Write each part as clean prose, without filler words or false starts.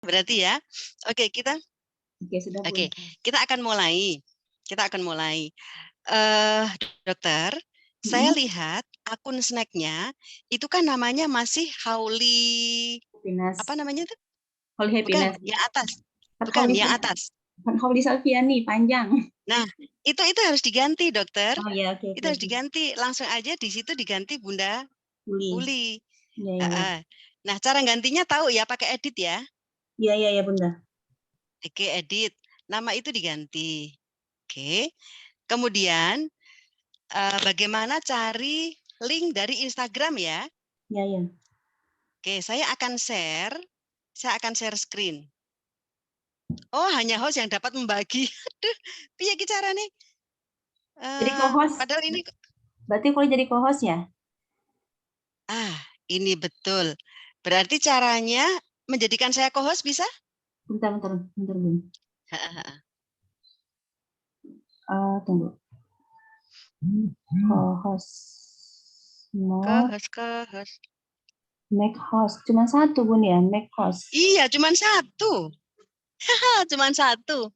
berarti ya. Oke, sudah, Bu. Oke, kita akan mulai. Dokter, saya lihat akun snacknya itu kan namanya masih Hauli. Happiness. Apa namanya itu? Holy Bukan, Happiness. yang atas. Bukan, yang atas. Hauli Salviani panjang. Nah, itu harus diganti, dokter. Oh ya, oke. Itu harus diganti. Langsung aja di situ diganti Bunda Uli. Ya. Nah, cara gantinya tahu ya, pakai edit ya. Iya, Bunda. Oke, edit. Nama itu diganti. Oke. Kemudian bagaimana cari link dari Instagram ya? Iya. Oke, saya akan share screen. Oh, hanya host yang dapat membagi. Aduh, piye ki carane? Jadi co-host. Padahal ini berarti kalau jadi co-host ya? Ini betul. Berarti caranya menjadikan saya co-host bisa? Bentar, Bun. Tunggu. Co-host. Co-host. Make host. Cuma satu, Bun ya, make host. Iya, cuma satu. Cuma satu.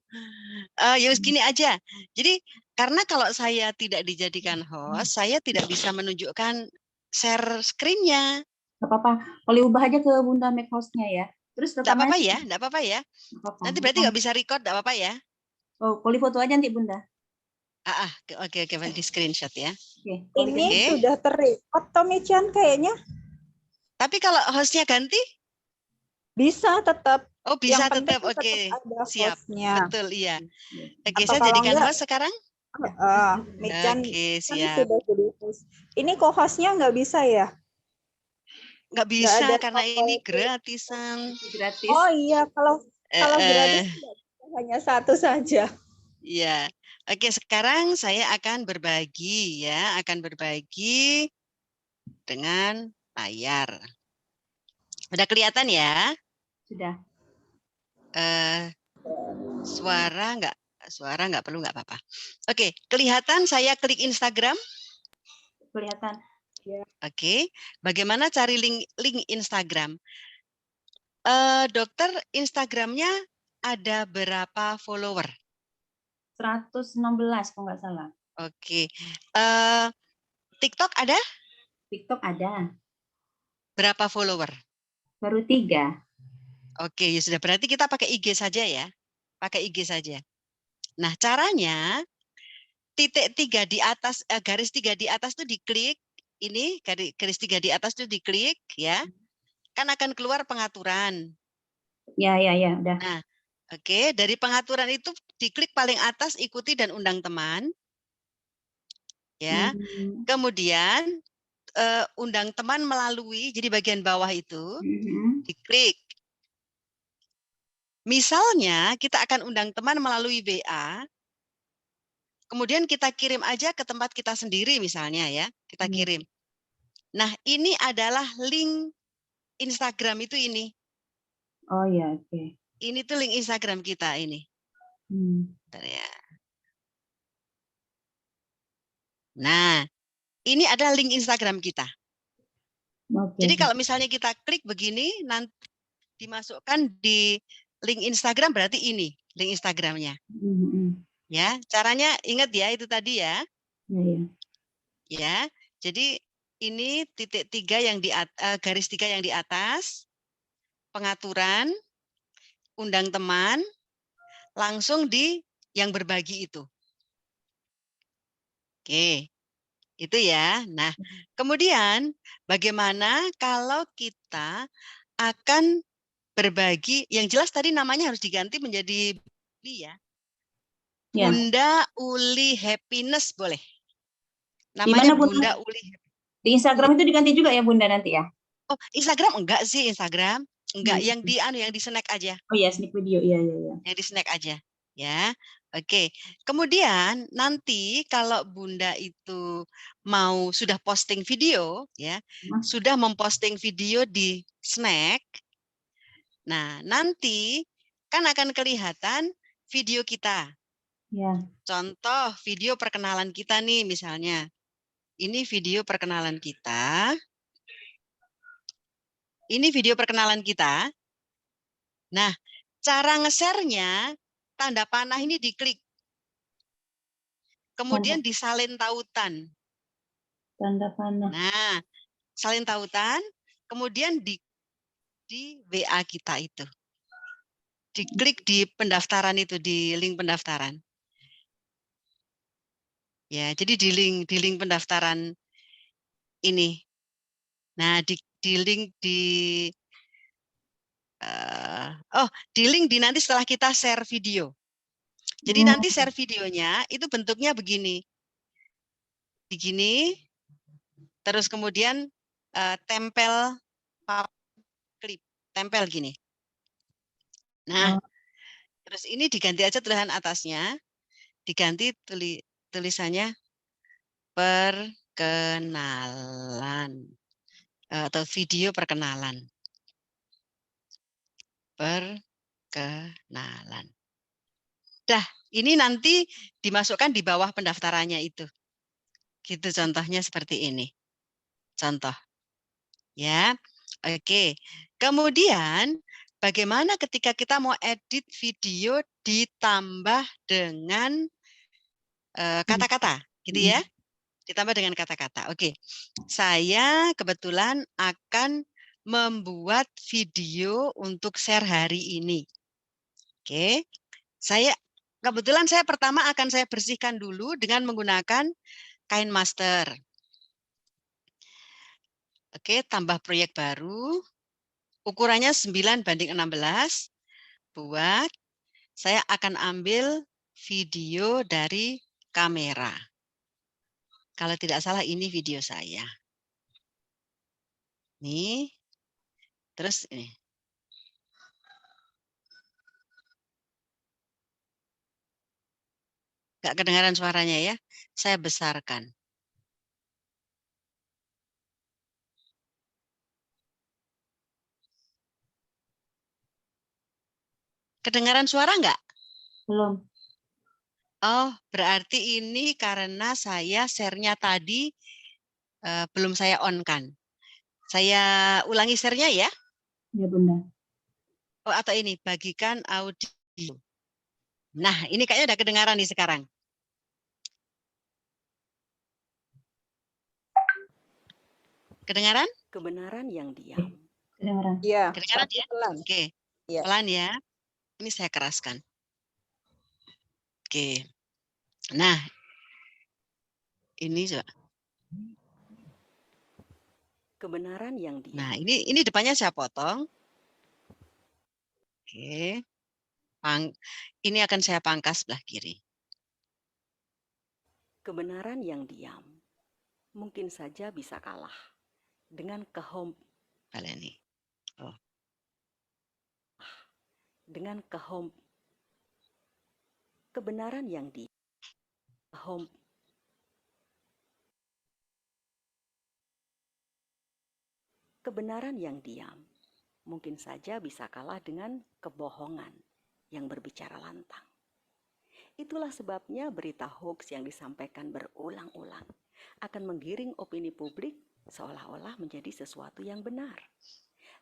Ya gini aja. Jadi karena kalau saya tidak dijadikan host, saya tidak bisa menunjukkan share screen-nya. Gak apa-apa. Boleh ubah aja ke Bunda make host-nya ya. Terus Enggak apa-apa rekamannya. ya, enggak apa-apa ya. Nanti berarti nggak bisa record, enggak apa-apa ya. Oh, boleh foto aja nanti Bunda. Oke, di screenshot ya. Ini sudah ter-record Tommy-chan kayaknya. Tapi kalau hostnya ganti? Bisa tetap. Oh, bisa tetap. Oke. Siap. Hostnya. Betul, iya. Oke, saya jadikan host sekarang. Michan Oke, siap. sudah jadi host. Ini co-hostnya nggak bisa ya? Nggak bisa karena ini gratisan. Gratis. Oh iya, kalau gratis hanya satu saja. Iya. Oke, sekarang saya akan berbagi ya, dengan layar. Udah kelihatan ya? Sudah. Suara nggak perlu, nggak apa-apa. Oke, kelihatan saya klik Instagram? Kelihatan. Ya. Oke, bagaimana cari link Instagram? Dokter, Instagramnya ada berapa follower? 116 kalau nggak salah. Oke. TikTok ada? TikTok ada. Berapa follower? Baru 3. Oke, ya sudah, berarti kita pakai IG saja ya. Pakai IG saja. Nah, caranya titik 3 di atas, garis 3 di atas itu diklik. Ini garis 3 di atas itu diklik ya. Kan akan keluar pengaturan. Ya, udah. Nah, oke, dari pengaturan itu diklik paling atas, ikuti dan undang teman. Ya. Kemudian undang teman melalui, jadi bagian bawah itu diklik. Misalnya kita akan undang teman melalui WA, kemudian kita kirim aja ke tempat kita sendiri misalnya ya, kita kirim. Nah, ini adalah link Instagram itu ini. Oh ya, oke. Ini tuh link Instagram kita ini. Ya. Nah, ini adalah link Instagram kita. Jadi kalau misalnya kita klik begini, nanti dimasukkan di link Instagram, berarti ini link Instagramnya. Ya, caranya ingat ya, itu tadi ya. Ya, jadi ini titik 3 yang di garis 3 yang di atas, pengaturan, undang teman, langsung di yang berbagi itu. Oke, itu ya. Nah, kemudian bagaimana kalau kita akan berbagi, yang jelas tadi namanya harus diganti menjadi ya. Bunda Uli Happiness boleh. Namanya Bunda Uli. Di Instagram itu diganti juga ya Bunda nanti ya? Oh, Instagram enggak sih, Instagram. Enggak, yang di snack aja. Oh ya, snack video. Iya. Yang di snack aja. Ya. Oke. Kemudian nanti kalau Bunda itu mau sudah posting video ya, sudah memposting video di snack. Nah, nanti kan akan kelihatan video kita. Ya. Contoh video perkenalan kita nih misalnya. Ini video perkenalan kita. Ini video perkenalan kita. Nah, cara nge-share-nya, tanda panah ini diklik. Kemudian disalin tautan. Tanda panah. Nah, salin tautan, kemudian di WA kita itu. Diklik di pendaftaran itu, di link pendaftaran. Ya, jadi di link pendaftaran ini. Nah, di link di link nanti setelah kita share video. Jadi nanti share videonya itu bentuknya begini. Begini. Terus kemudian tempel klip, tempel gini. Nah, terus ini diganti aja tulisan atasnya, diganti tulisannya perkenalan atau video perkenalan. Perkenalan. Dah, ini nanti dimasukkan di bawah pendaftarannya itu. Gitu contohnya seperti ini. Contoh. Ya. Oke. Kemudian bagaimana ketika kita mau edit video ditambah dengan kata-kata, gitu ya? Ditambah dengan kata-kata. Oke. Saya kebetulan akan membuat video untuk share hari ini. Oke. Kebetulan saya pertama akan saya bersihkan dulu dengan menggunakan KineMaster. Oke, tambah proyek baru. Ukurannya 9:16. Buat. Saya akan ambil video dari kamera. Kalau tidak salah ini video saya. Nih. Terus ini. Nggak kedengaran suaranya ya. Saya besarkan. Kedengaran suara nggak? Belum. Oh, berarti ini karena saya share-nya tadi belum saya on-kan. Saya ulangi share-nya ya. Ya, Bunda. Oh, atau ini, bagikan audio. Nah, ini kayaknya udah kedengaran nih sekarang. Kedengaran? Kebenaran yang diam. Kedengaran. Iya, Kedengaran tapi ya? pelan. Oke, Iya. pelan ya. Ini saya keraskan. Oke. Nah, ini coba. Kebenaran yang diam. Nah, ini depannya saya potong. Oke. Ini akan saya pangkas sebelah kiri. Kebenaran yang diam mungkin saja bisa kalah dengan Baleni. Oh. dengan kebenaran yang diam. Kebenaran yang diam mungkin saja bisa kalah dengan kebohongan yang berbicara lantang. Itulah sebabnya berita hoax yang disampaikan berulang-ulang akan menggiring opini publik seolah-olah menjadi sesuatu yang benar.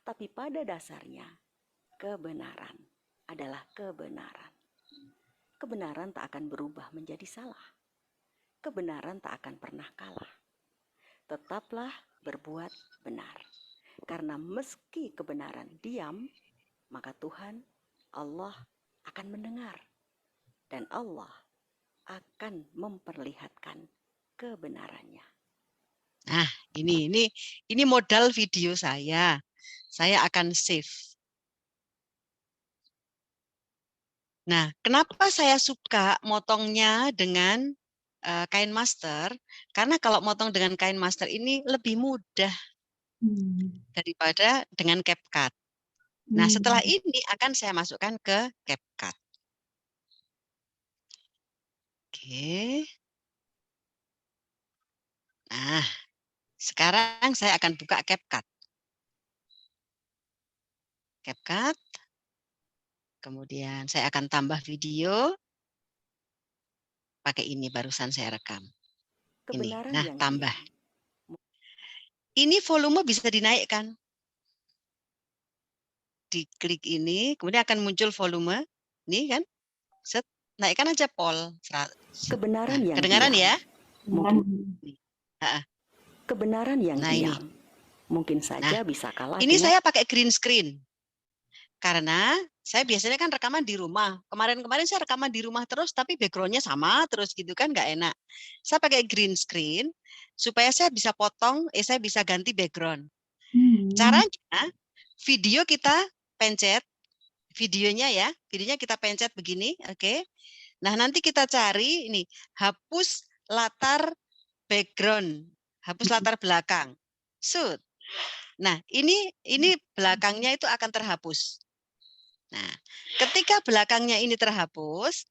Tapi pada dasarnya, kebenaran adalah kebenaran. Kebenaran tak akan berubah menjadi salah. Kebenaran tak akan pernah kalah. Tetaplah berbuat benar. Karena meski kebenaran diam, maka Tuhan, Allah akan mendengar. Dan Allah akan memperlihatkan kebenarannya. Nah, ini modal video saya. Saya akan save. Nah, kenapa saya suka motongnya dengan KineMaster? Karena kalau motong dengan KineMaster ini lebih mudah daripada dengan CapCut. Nah, setelah ini akan saya masukkan ke CapCut. Oke. Nah, sekarang saya akan buka CapCut. CapCut. Kemudian saya akan tambah video. Pakai ini barusan saya rekam. Kebenaran Ini. Nah, yang tambah. diam. Ini volume bisa dinaikkan. diklik ini, kemudian akan muncul volume. Ini kan, set, naikkan aja pol. Kebenaran yang kedengaran diam. ya? Mungkin Nah, kebenaran yang nah ini. diam. Mungkin saja bisa kalah Ini dengan saya pakai green screen. Karena saya biasanya kan rekaman di rumah. Kemarin-kemarin saya rekaman di rumah terus, tapi background-nya sama terus gitu kan, nggak enak. Saya pakai green screen supaya saya bisa potong, saya bisa ganti background. Caranya, video kita pencet, videonya kita pencet begini, oke. Nah, nanti kita cari ini, hapus latar background, hapus latar belakang. Shoot. Nah, ini belakangnya itu akan terhapus. Nah, ketika belakangnya ini terhapus,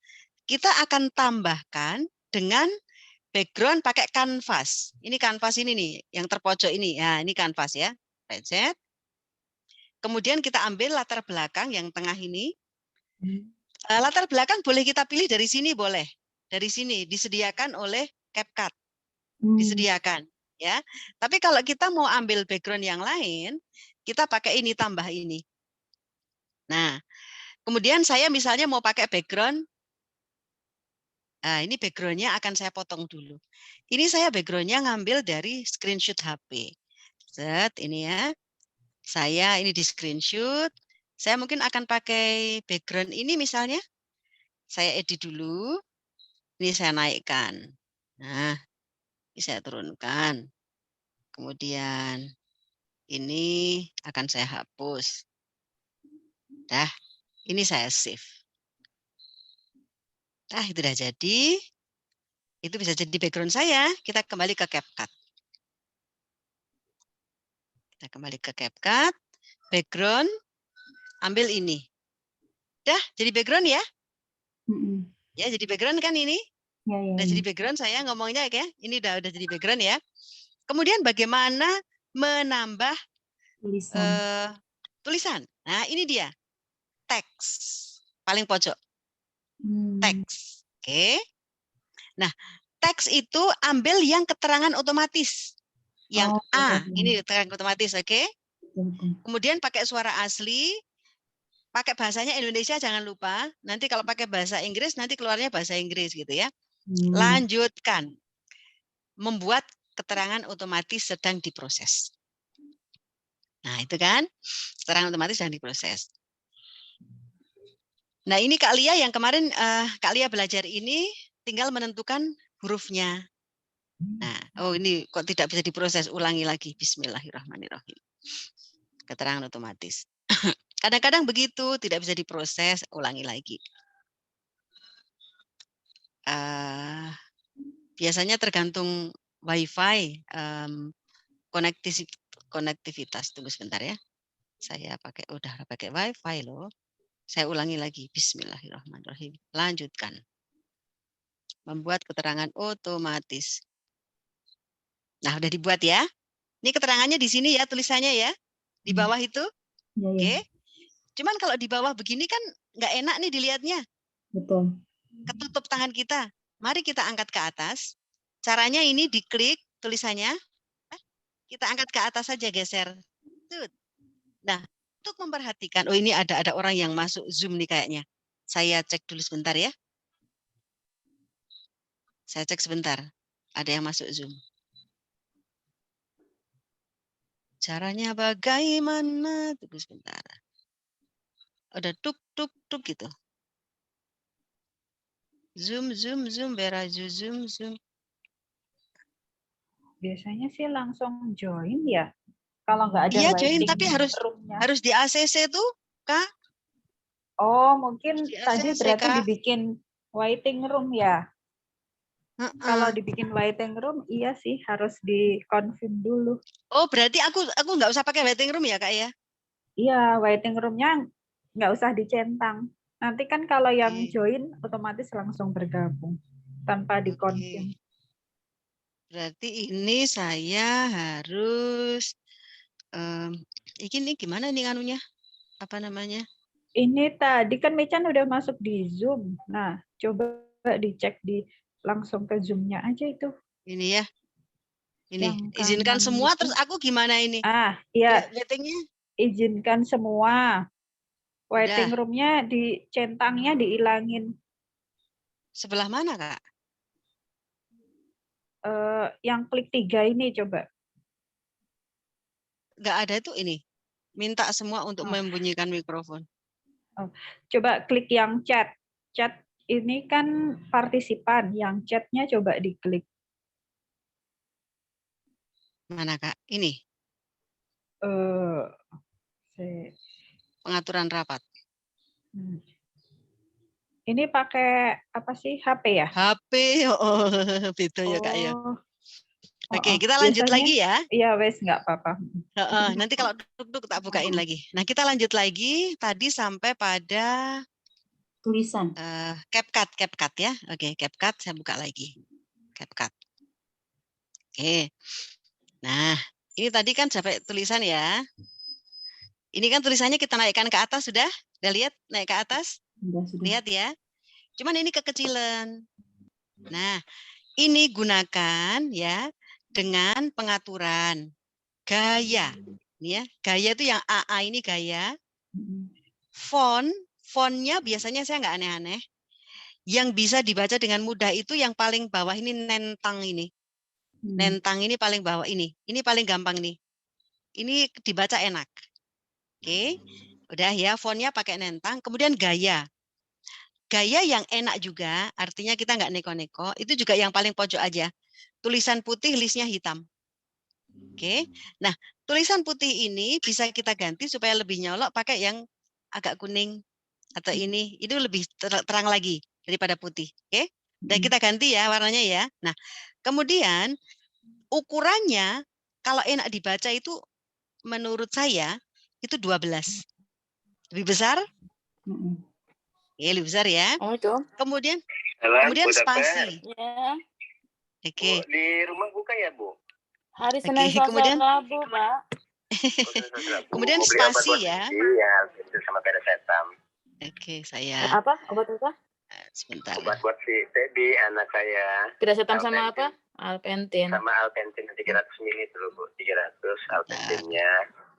kita akan tambahkan dengan background pakai kanvas. Ini kanvas ini nih, yang terpojok ini. Ya, ini kanvas ya. Pencet. Kemudian kita ambil latar belakang yang tengah ini. Latar belakang boleh kita pilih dari sini, boleh. Dari sini disediakan oleh CapCut. Disediakan, ya. Tapi kalau kita mau ambil background yang lain, kita pakai ini, tambah ini. Nah, kemudian saya misalnya mau pakai background. Nah, ini background-nya akan saya potong dulu. Ini saya background-nya ngambil dari screenshot HP. Set, ini ya. Saya ini di screenshot. Saya mungkin akan pakai background ini misalnya. Saya edit dulu. Ini saya naikkan. Nah, ini saya turunkan. Kemudian ini akan saya hapus. Dah, ini saya save. Nah, itu sudah jadi. Itu bisa jadi background saya. Kita kembali ke CapCut. Kita kembali ke CapCut. Background. Ambil ini. Dah, jadi background ya? Ya, jadi background kan ini? Udah jadi background saya ngomongnya ya. Ini udah jadi background ya. Kemudian bagaimana menambah tulisan. Nah, ini dia. Teks. Paling pojok. Teks. Oke. Nah, teks itu ambil yang keterangan otomatis. Yang A, ini keterangan otomatis, oke? Kemudian pakai suara asli, pakai bahasanya Indonesia jangan lupa. Nanti kalau pakai bahasa Inggris, nanti keluarnya bahasa Inggris gitu ya. Lanjutkan. Membuat keterangan otomatis sedang diproses. Nah, itu kan keterangan otomatis sedang diproses. Nah, ini Kak Lia yang kemarin Kak Lia belajar ini tinggal menentukan hurufnya. Nah, oh ini kok tidak bisa diproses, ulangi lagi. Bismillahirrahmanirrahim. Keterangan otomatis. Kadang-kadang begitu, tidak bisa diproses, ulangi lagi. Biasanya tergantung WiFi, konektivitas. Tunggu sebentar ya. Saya udah pakai WiFi loh. Saya ulangi lagi. Bismillahirrahmanirrahim. Lanjutkan. Membuat keterangan otomatis. Nah, udah dibuat ya. Ini keterangannya di sini ya, tulisannya ya. Di bawah itu. Oke. Cuman kalau di bawah begini kan nggak enak nih dilihatnya. Betul. Ketutup tangan kita. Mari kita angkat ke atas. Caranya ini diklik tulisannya. Kita angkat ke atas saja, geser. Nah, untuk memperhatikan, oh ini ada orang yang masuk Zoom nih kayaknya. Saya cek dulu sebentar ya. Saya cek sebentar. Ada yang masuk Zoom. Caranya bagaimana? Tunggu sebentar. Ada tuk gitu. Zoom, beraju zoom. Biasanya sih langsung join ya. Kalau nggak ada Iya join, waiting tapi room-nya. harus di ACC tuh, Kak. Oh, mungkin Di tadi ACC, berarti Kak. dibikin waiting room ya. Kalau dibikin waiting room, iya sih harus di-confirm dulu. Oh, berarti aku nggak usah pakai waiting room ya, Kak ya? Iya, waiting room-nya nggak usah dicentang. Nanti kan kalau yang join otomatis langsung bergabung tanpa di-confirm. Berarti ini saya harus ini gimana nih anunya? Apa namanya? Ini tadi kan Michan udah masuk di Zoom. Nah, coba dicek langsung ke Zoom-nya aja itu. Ini ya. Ini Yang izinkan semua, terus aku gimana ini? Ah, iya. Waitingnya? Izinkan semua. Waiting Udah. roomnya centangnya dihilangin. Sebelah mana, Kak? Yang klik 3 ini coba. Nggak ada tuh ini. Minta semua untuk membunyikan mikrofon. Coba klik yang chat. Chat ini kan partisipan, yang chatnya coba diklik. Mana, Kak? Ini. Pengaturan rapat. Ini pakai apa sih? HP ya? HP, oh, beda ya, Kak ya. Oke, kita lanjut lagi ya. Iya, wes nggak apa-apa. Nanti kalau duduk tak bukain lagi. Nah, kita lanjut lagi. Tadi sampai pada Tulisan. CapCut ya. Oke, CapCut saya buka lagi. CapCut. Oke. Nah, ini tadi kan sampai tulisan ya. Ini kan tulisannya kita naikkan ke atas sudah? Udah lihat naik ke atas? Lihat ya. Cuman ini kekecilan. Nah, ini gunakan ya dengan pengaturan gaya. Ini ya, gaya itu yang AA ini gaya. Fontnya biasanya saya nggak aneh-aneh. Yang bisa dibaca dengan mudah itu yang paling bawah ini nentang ini. Nentang ini paling bawah ini. Ini paling gampang nih. Ini dibaca enak. Oke. Udah ya, fontnya pakai nentang. Kemudian gaya. Gaya yang enak juga, artinya kita nggak neko-neko, itu juga yang paling pojok aja. Tulisan putih, listnya hitam. Oke. Nah, tulisan putih ini bisa kita ganti supaya lebih nyolok pakai yang agak kuning atau ini. Itu lebih terang lagi daripada putih. Oke. Dan kita ganti ya warnanya ya. Nah, kemudian ukurannya kalau enak dibaca itu menurut saya itu 12. Lebih besar? Ya, lebih besar ya. Oh, itu. Kemudian Bu spasi. Ya. Oke. Di rumah buka ya, Bu? Hari Senin, Oke, Selasa, kemudian Rabu, Pak. kemudian Mau beli obat spasi buat ya. Iya, itu sama paracetam. Oke, saya Apa? Obat apa? sebentar. Obat buat si Teddy, anak saya. Paracetam sama apa? Alpentin. Sama Alpentin 300 ml dulu, Bu. 300 Alpentinnya.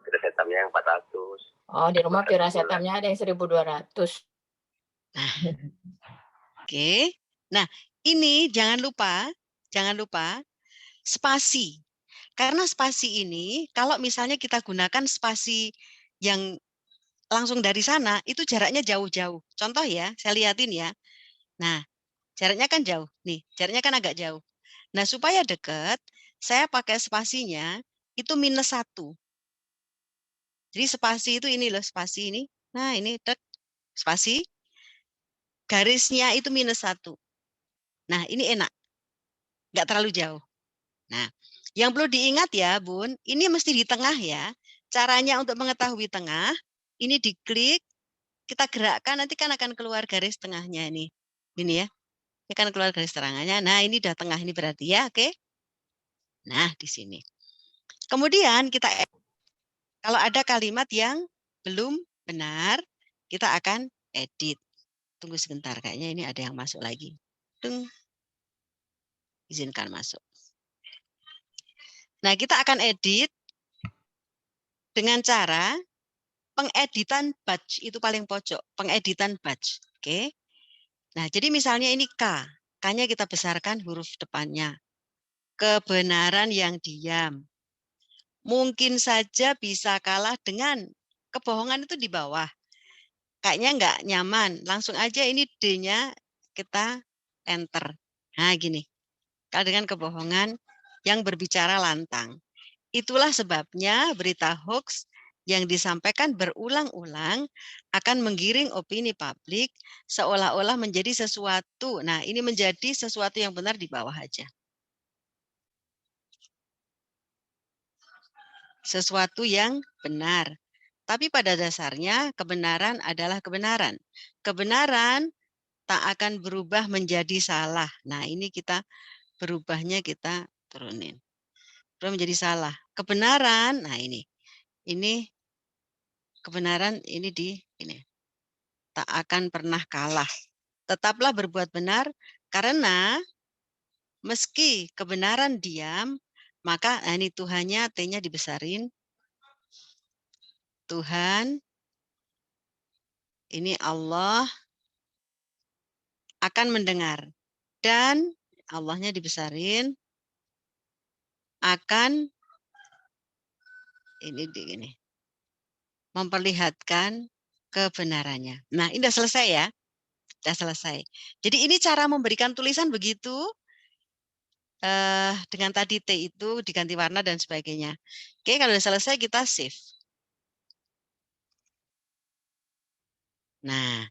Paracetamnya yang 400. Oh, di rumah paracetamnya ada yang 1.200. Nah. Oke. Nah, ini jangan lupa spasi. Karena spasi ini kalau misalnya kita gunakan spasi yang langsung dari sana, itu jaraknya jauh-jauh. Contoh ya, saya lihatin ya. Nah, jaraknya kan jauh. Nih, jaraknya kan agak jauh. Nah, supaya dekat, saya pakai spasinya itu -1. Jadi spasi itu ini loh, spasi ini. Nah, ini spasi. Garisnya itu -1. Nah, ini enak. Nggak terlalu jauh. Nah, yang perlu diingat ya, Bun, ini mesti di tengah ya. Caranya untuk mengetahui tengah, ini diklik, kita gerakkan, nanti kan akan keluar garis tengahnya ini. Ini ya, ini akan keluar garis tengahnya. Nah, ini udah tengah, ini berarti ya, oke? Nah, di sini. Kemudian kita, kalau ada kalimat yang belum benar, kita akan edit. Tunggu sebentar, kayaknya ini ada yang masuk lagi. Izinkan masuk. Nah, kita akan edit dengan cara pengeditan batch, itu paling pojok, pengeditan batch. Oke. Nah, jadi misalnya ini K. K-nya kita besarkan huruf depannya. Kebenaran yang diam. Mungkin saja bisa kalah dengan kebohongan itu di bawah. Kayaknya nggak nyaman. Langsung aja ini D-nya kita enter. Nah, gini. Kalau dengan kebohongan yang berbicara lantang. Itulah sebabnya berita hoax yang disampaikan berulang-ulang akan menggiring opini publik seolah-olah menjadi sesuatu. Nah, ini menjadi sesuatu yang benar di bawah aja. Sesuatu yang benar. Tapi pada dasarnya kebenaran adalah kebenaran. Kebenaran tak akan berubah menjadi salah. Nah, ini kita berubahnya kita turunin. Berubah menjadi salah. Kebenaran, nah ini kebenaran ini ini. Tak akan pernah kalah. Tetaplah berbuat benar karena meski kebenaran diam, maka nah ini Tuhannya T-nya dibesarin. Tuhan Ini Allah akan mendengar. Dan Allahnya dibesarin, akan ini memperlihatkan kebenarannya. Nah, ini sudah selesai ya. Sudah selesai. Jadi ini cara memberikan tulisan begitu, dengan tadi T itu diganti warna dan sebagainya. Oke, kalau sudah selesai kita save. Nah,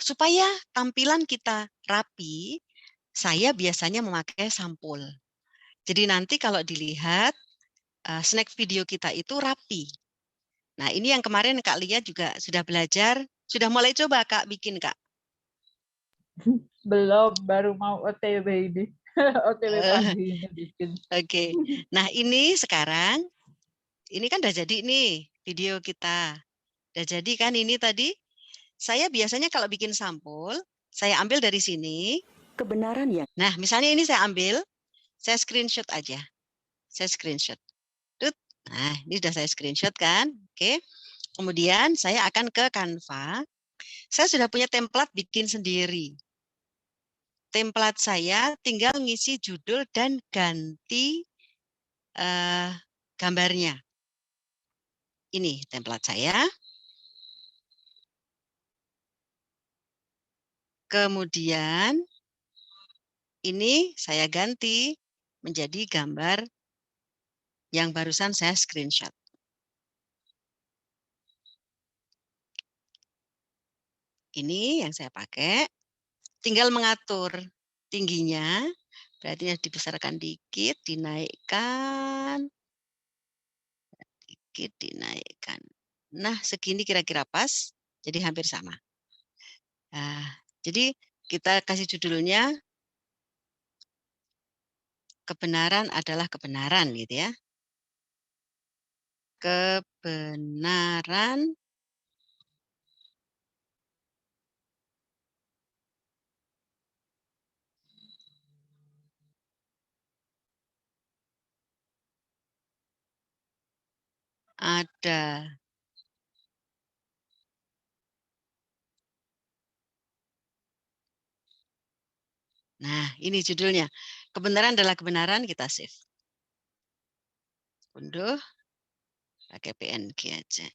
supaya tampilan kita rapi, saya biasanya memakai sampul. Jadi nanti kalau dilihat, snack video kita itu rapi. Nah, ini yang kemarin Kak Lia juga sudah belajar, sudah mulai coba Kak bikin Kak? Belum, baru mau OTW ini. OTW pagi ini bikin. Oke. Nah, ini sekarang, ini kan udah jadi nih video kita. Udah jadi kan ini tadi? Saya biasanya kalau bikin sampul, saya ambil dari sini. Kebenaran yang Nah, misalnya ini saya ambil, saya screenshot aja. Saya screenshot. Nah, ini sudah saya screenshot kan? Oke. Kemudian saya akan ke Canva. Saya sudah punya template bikin sendiri. Template saya tinggal ngisi judul dan ganti gambarnya. Ini template saya. Kemudian ini saya ganti menjadi gambar yang barusan saya screenshot. Ini yang saya pakai. Tinggal mengatur tingginya. Berarti dibesarkan dikit, dinaikkan. Dikit, dinaikkan. Nah, segini kira-kira pas. Jadi hampir sama. Nah, jadi kita kasih judulnya kebenaran adalah kebenaran gitu ya. Kebenaran ada. Nah, ini judulnya. Kebenaran adalah kebenaran, kita save. Unduh. Pakai PNG aja.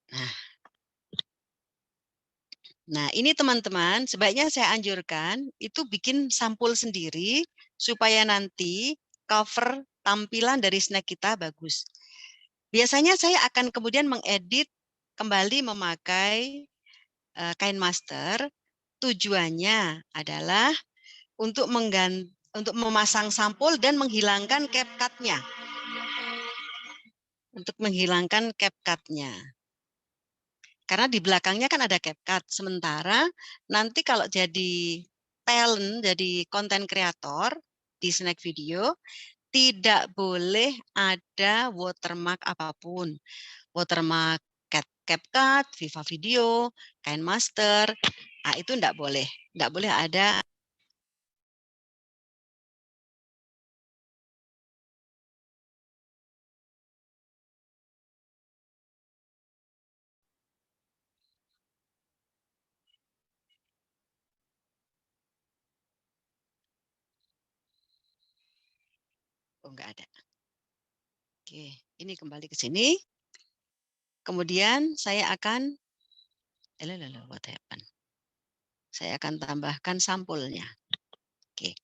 Nah, ini teman-teman, sebaiknya saya anjurkan itu bikin sampul sendiri supaya nanti cover tampilan dari snack kita bagus. Biasanya saya akan kemudian mengedit kembali memakai KineMaster. Tujuannya adalah untuk memasang sampul dan menghilangkan CapCut-nya. Untuk menghilangkan CapCut-nya. Karena di belakangnya kan ada CapCut. Sementara nanti kalau jadi talent, jadi konten kreator di snack video, tidak boleh ada watermark apapun. Watermark CapCut, Viva Video, KineMaster, nah itu tidak boleh. Tidak boleh ada. Oh, enggak ada. Oke, ini kembali ke sini. Kemudian saya akan, what happened? Saya akan tambahkan sampulnya. Oke.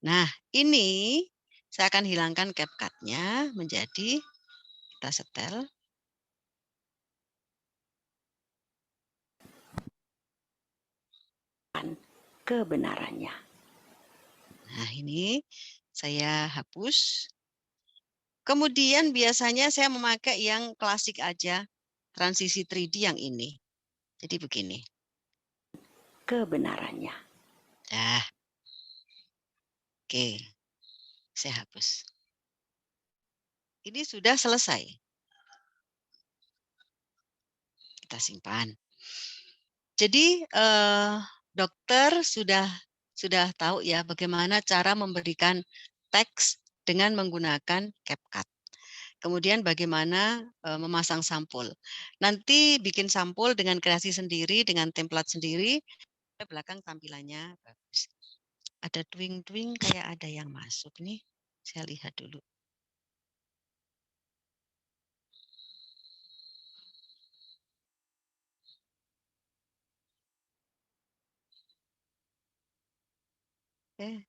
Nah, ini saya akan hilangkan CapCut-nya menjadi, kita setel. kebenarannya. Nah, ini saya hapus. Kemudian biasanya saya memakai yang klasik aja, transisi 3D yang ini. Jadi begini. Kebenarannya. Nah, oke, saya hapus. Ini sudah selesai. Kita simpan. Jadi dokter sudah tahu ya bagaimana cara memberikan teks dengan menggunakan CapCut. kemudian bagaimana memasang sampul. Nanti bikin sampul dengan kreasi sendiri, dengan template sendiri. Belakang tampilannya bagus. Ada twing-twing kayak ada yang masuk nih. Saya lihat dulu. Oke.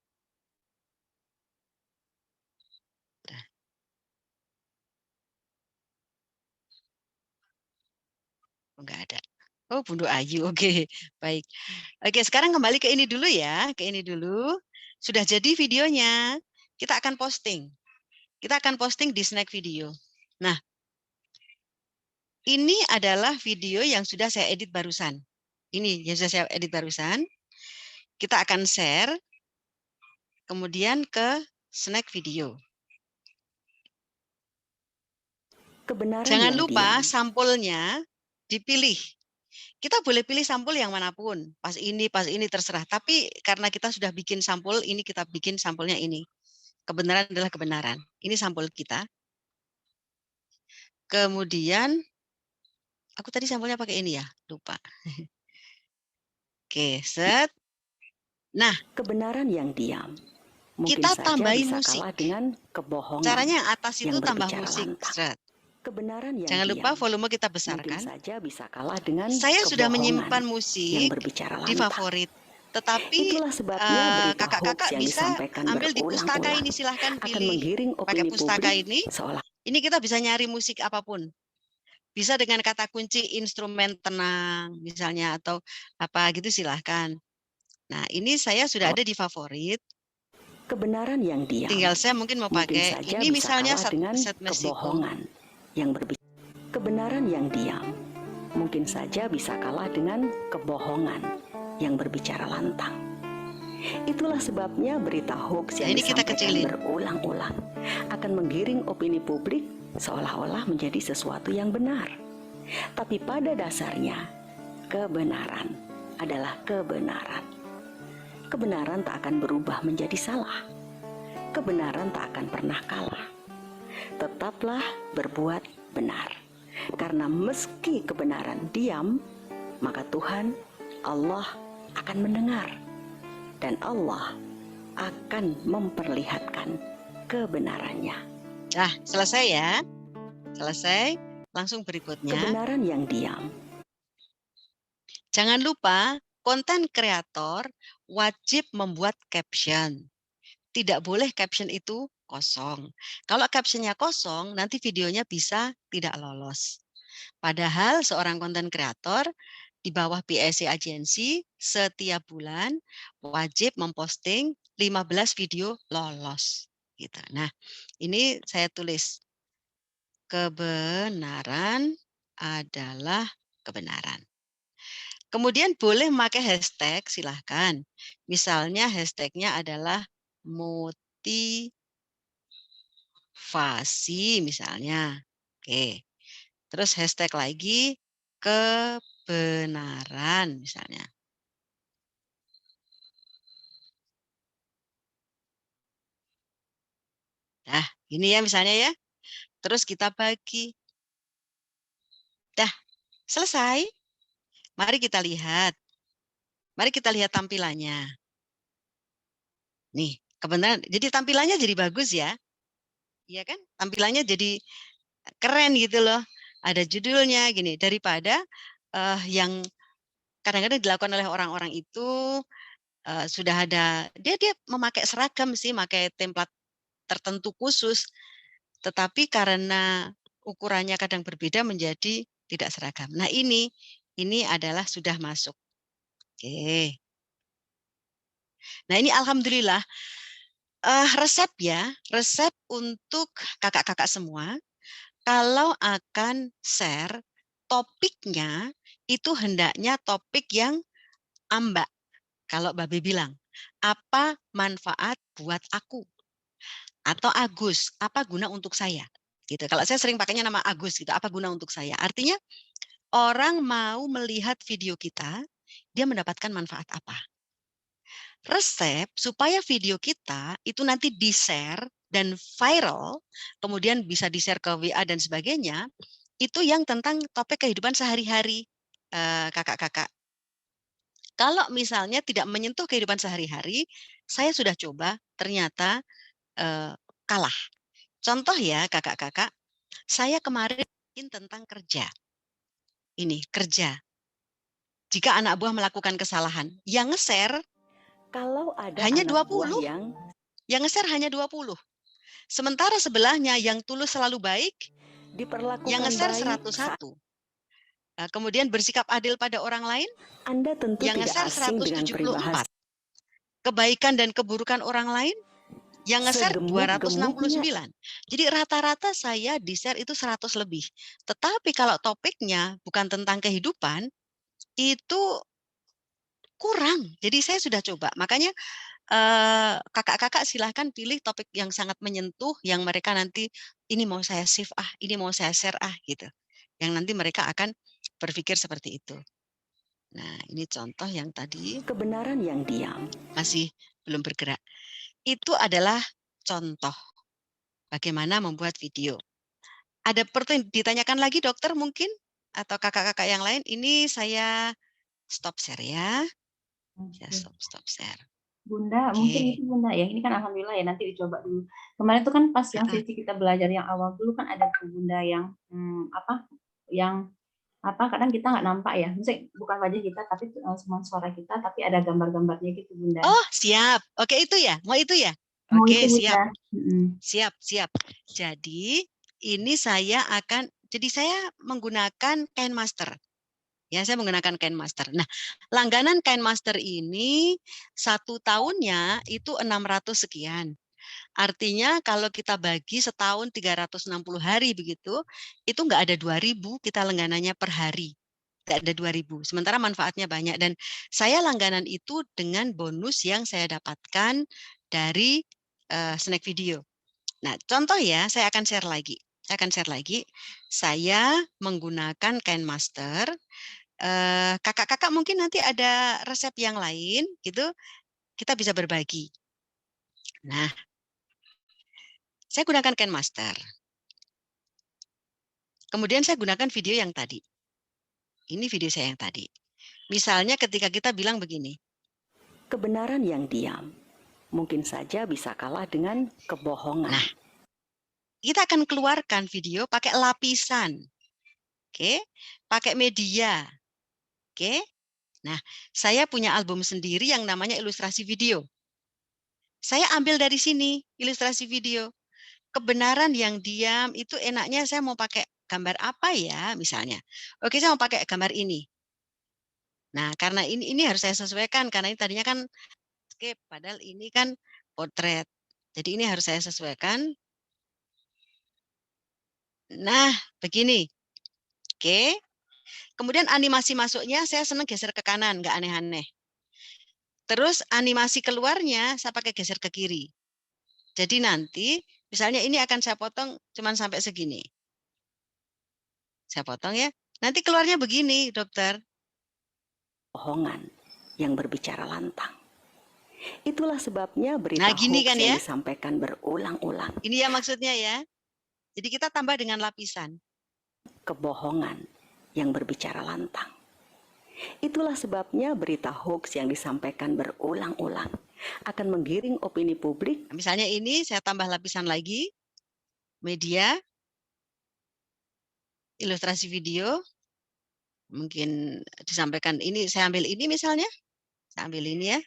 Enggak ada. Oh, Bunda Ayu. Oke, baik. Oke, sekarang kembali ke ini dulu ya. Ke ini dulu. Sudah jadi videonya. Kita akan posting. Kita akan posting di Snack Video. Nah, ini adalah video yang sudah saya edit barusan. Ini yang sudah saya edit barusan. Kita akan share. Kemudian ke Snack Video. Kebenaran Jangan yang lupa diam. sampulnya dipilih. Kita boleh pilih sampul yang manapun, pas ini terserah. Tapi karena kita sudah bikin sampul, ini kita bikin sampulnya ini. Kebenaran adalah kebenaran. Ini sampul kita. Kemudian, aku tadi sampulnya pakai ini ya, lupa. Oke, set. Nah, Kebenaran yang diam. Mungkin kita saja tambahi bisa musik. kalah dengan kebohongan. Caranya yang atas itu yang tambah berbicara musik. lantang. Set. Kebenaran yang Jangan lupa diam. volume kita Mungkin besarkan. saja bisa kalah dengan Saya sudah kebohongan menyimpan yang musik berbicara di lantang. favorit. Tetapi Itulah sebabnya berita hoax kakak-kakak yang bisa disampaikan ambil di pustaka berulang-ulang ini, silahkan akan pilih. menggiring Pakai opini pustaka publik ini kita bisa nyari musik apapun. Bisa dengan kata kunci instrumen tenang misalnya atau apa gitu silahkan. Nah, ini saya sudah ada di favorit. kebenaran yang diam. Tinggal saya mungkin mau pakai saja ini bisa misalnya kalah dengan set Meksiko. kebohongan yang berbicara. Kebenaran yang diam mungkin saja bisa kalah dengan kebohongan yang berbicara lantang. Itulah sebabnya berita hoax yang Ini kita disampaikan kecilin. berulang-ulang akan menggiring opini publik seolah-olah menjadi sesuatu yang benar. Tapi pada dasarnya, kebenaran adalah kebenaran. Kebenaran tak akan berubah menjadi salah. Kebenaran tak akan pernah kalah. Tetaplah berbuat benar. Karena meski kebenaran diam, maka Tuhan, Allah akan mendengar. Dan Allah akan memperlihatkan kebenarannya. Nah, selesai ya. Selesai. Langsung berikutnya. Kebenaran yang diam. Jangan lupa, konten kreator wajib membuat caption. Tidak boleh caption itu kosong. Kalau captionnya kosong, nanti videonya bisa tidak lolos. Padahal seorang konten kreator di bawah PSC Agency setiap bulan wajib memposting 15 video lolos. Gitu. Nah, ini saya tulis. Kebenaran adalah kebenaran. Kemudian boleh memakai hashtag, silahkan. Misalnya hashtagnya adalah motivasi misalnya. Oke. Terus hashtag lagi kebenaran misalnya. Nah, ini ya misalnya ya. Terus kita bagi. Dah, selesai. Mari kita lihat. Mari kita lihat tampilannya. Nih, kebenaran. Jadi tampilannya jadi bagus ya. Iya kan? Tampilannya jadi keren gitu loh. Ada judulnya gini, daripada yang kadang-kadang dilakukan oleh orang-orang itu sudah ada dia memakai seragam sih, pakai template tertentu khusus. Tetapi karena ukurannya kadang berbeda menjadi tidak seragam. Nah, ini adalah sudah masuk. Oke. Nah, ini alhamdulillah resep ya, resep untuk kakak-kakak semua. Kalau akan share topiknya itu hendaknya topik yang ambak. Kalau Babe bilang, apa manfaat buat aku? Atau Agus, apa guna untuk saya? Gitu. Kalau saya sering pakainya nama Agus gitu, apa guna untuk saya? Artinya orang mau melihat video kita, dia mendapatkan manfaat apa? Resep supaya video kita itu nanti di-share dan viral, kemudian bisa di-share ke WA dan sebagainya, itu yang tentang topik kehidupan sehari-hari, kakak-kakak. Kalau misalnya tidak menyentuh kehidupan sehari-hari, saya sudah coba, ternyata kalah. Contoh ya kakak-kakak, saya kemarin bikin tentang kerja. Ini, kerja. Jika anak buah melakukan kesalahan, yang nge-share Kalau ada hanya anak 20, buah yang nge-share hanya 20. Sementara sebelahnya yang tulus selalu baik, diperlakukan yang nge-share baik, 101. Kemudian bersikap adil pada orang lain, Anda tentu yang tidak nge-share asing dengan 174. peribahasa Kebaikan dan keburukan orang lain, yang nge-share 269. Jadi rata-rata saya di-share itu 100 lebih. Tetapi kalau topiknya bukan tentang kehidupan, itu kurang. Jadi saya sudah coba. Makanya kakak-kakak silahkan pilih topik yang sangat menyentuh, yang mereka nanti, ini mau saya save ini mau saya share gitu. Yang nanti mereka akan berpikir seperti itu. Nah, ini contoh yang tadi kebenaran yang diam. masih belum bergerak. Itu adalah contoh bagaimana membuat video. Ada ditanyakan lagi dokter mungkin? Atau kakak-kakak yang lain? Ini saya stop share ya. Ya, stop share. Bunda, mungkin itu Bunda ya. Ini kan alhamdulillah ya, nanti dicoba dulu. Kemarin tuh kan pas yang sesi kita belajar yang awal dulu kan ada tuh Bunda yang kadang kita nggak nampak ya. Maksudnya bukan wajah kita tapi cuma suara kita, tapi ada gambar-gambarnya gitu Bunda. Oh, siap. Oke, itu ya. Mau itu ya? Mau Oke, itu, siap. Bunda. Siap. Jadi, ini saya menggunakan KineMaster. Ya, saya menggunakan KineMaster. Nah, langganan KineMaster ini 1 tahunnya itu 600 sekian. Artinya kalau kita bagi setahun 360 hari begitu, itu nggak ada 2.000 kita langganannya per hari. Nggak ada 2.000. Sementara manfaatnya banyak. Dan saya langganan itu dengan bonus yang saya dapatkan dari snack video. Nah, contoh ya, saya akan share lagi. Saya menggunakan KineMaster. Kakak-kakak mungkin nanti ada resep yang lain, gitu. Kita bisa berbagi. Nah, saya gunakan KineMaster. Kemudian saya gunakan video yang tadi. Ini video saya yang tadi. Misalnya ketika kita bilang begini. Kebenaran yang diam mungkin saja bisa kalah dengan kebohongan. Nah, kita akan keluarkan video pakai lapisan. Oke, pakai media. Oke. Nah, saya punya album sendiri yang namanya ilustrasi video. Saya ambil dari sini ilustrasi video. Kebenaran yang diam itu enaknya saya mau pakai gambar apa ya misalnya. Oke, saya mau pakai gambar ini. Nah, karena ini harus saya sesuaikan karena ini tadinya kan landscape, padahal ini kan potret. Jadi ini harus saya sesuaikan. Nah, begini. Oke. Kemudian animasi masuknya saya senang geser ke kanan, nggak aneh-aneh. Terus animasi keluarnya saya pakai geser ke kiri. Jadi nanti misalnya ini akan saya potong cuma sampai segini. Saya potong ya. Nanti keluarnya begini, dokter. Bohongan yang berbicara lantang. Itulah sebabnya berita Nah, gini hoax kan yang ya? disampaikan berulang-ulang. Ini ya maksudnya ya. Jadi kita tambah dengan lapisan. Kebohongan yang berbicara lantang. Itulah sebabnya berita hoax yang disampaikan berulang-ulang akan menggiring opini publik. Misalnya ini saya tambah lapisan lagi. Media. Ilustrasi video. Mungkin disampaikan ini, saya ambil ini misalnya. Saya ambil ini ya.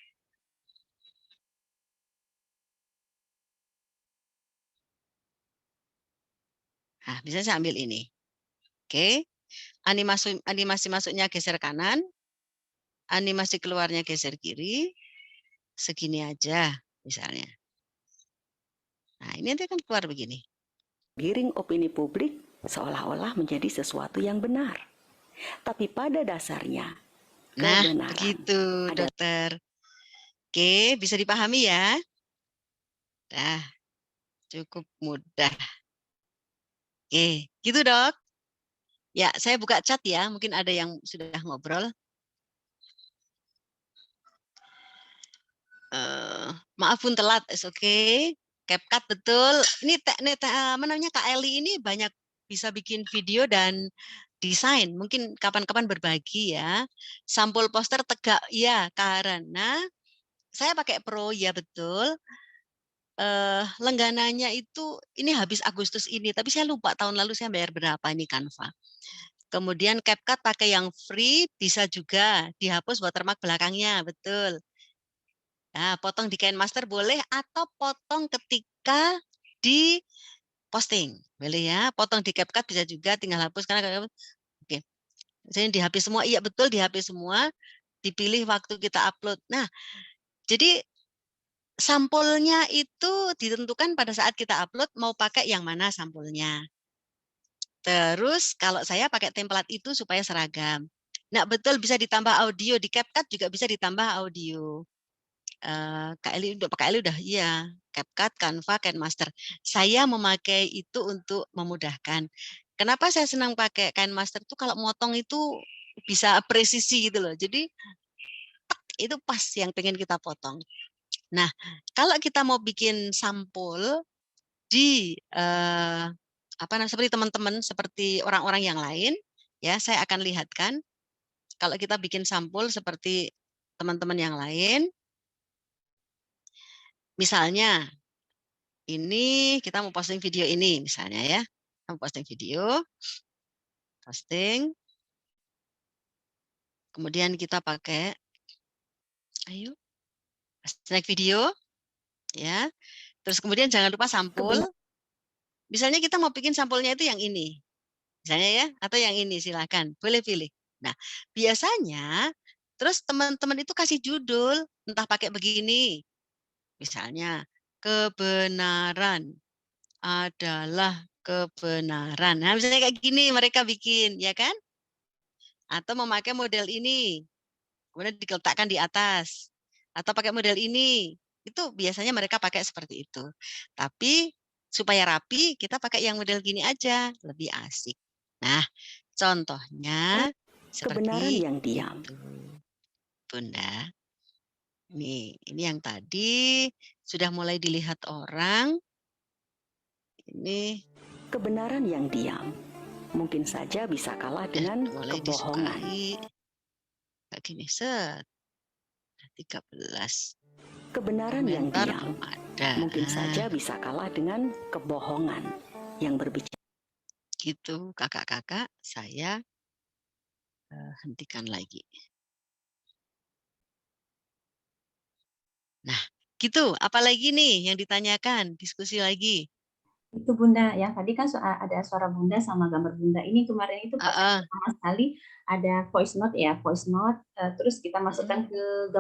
Nah, bisa saya ambil ini. Oke. Animasi masuknya geser kanan. Animasi keluarnya geser kiri. Segini aja misalnya. Nah, ini nanti akan keluar begini. Giring opini publik seolah-olah menjadi sesuatu yang benar. Tapi pada dasarnya, kebenaran. Nah, begitu, dokter. Oke, bisa dipahami ya? Nah, cukup mudah. Oke, gitu dok. Ya, saya buka chat ya. Mungkin ada yang sudah ngobrol. Maaf pun telat, it's okay. CapCut betul. Ini apa namanya, Kak Eli ini banyak bisa bikin video dan desain. Mungkin kapan-kapan berbagi ya. Sampul poster tegak ya, karena saya pakai Pro ya betul. Langganannya itu ini habis Agustus ini, tapi saya lupa tahun lalu saya bayar berapa ini Canva. Kemudian CapCut pakai yang free, bisa juga dihapus watermark belakangnya, betul. Nah, potong di KineMaster boleh atau potong ketika di posting, boleh ya. Potong di CapCut bisa juga, tinggal hapus karena oke. Jadi dihapus semua, iya betul dihapus semua, dipilih waktu kita upload. Nah, jadi sampulnya itu ditentukan pada saat kita upload mau pakai yang mana sampulnya. Terus kalau saya pakai template itu supaya seragam. Nah, betul bisa ditambah audio di CapCut juga bisa ditambah audio. Kak Eli udah iya, CapCut, Canva, KineMaster. Saya memakai itu untuk memudahkan. Kenapa saya senang pakai KineMaster itu kalau motong itu bisa presisi gitu loh. Jadi itu pas yang pengen kita potong. Nah, kalau kita mau bikin sampul di seperti teman-teman, seperti orang-orang yang lain, ya saya akan lihatkan. Kalau kita bikin sampul seperti teman-teman yang lain, misalnya ini kita mau posting video ini, misalnya ya, kita mau posting video, posting, kemudian kita pakai, ayo, naik video, ya. Terus kemudian jangan lupa sampul. Misalnya kita mau bikin sampulnya itu yang ini, misalnya ya, atau yang ini silakan, boleh pilih. Nah, biasanya terus teman-teman itu kasih judul, entah pakai begini, misalnya kebenaran adalah kebenaran. Nah, misalnya kayak gini mereka bikin, ya kan? Atau memakai model ini, kemudian diletakkan di atas, atau pakai model ini, itu biasanya mereka pakai seperti itu. Tapi supaya rapi, kita pakai yang model gini aja, lebih asik. Nah, contohnya Kebenaran seperti yang diam. itu, Bunda. Ini yang tadi sudah mulai dilihat orang. Ini Kebenaran yang diam mungkin saja bisa kalah dengan mulai kebohongan. disukai. Kayak gini, set. 13. Kebenaran yang Komentar diam belum ada. mungkin saja bisa kalah dengan kebohongan yang berbicara. Gitu, kakak-kakak, saya hentikan lagi. Nah, gitu. Apalagi nih yang ditanyakan? Diskusi lagi. Itu Bunda, yang tadi kan ada suara Bunda sama gambar Bunda. Ini kemarin itu pas pertama sekali ada voice note ya, terus kita masukkan ke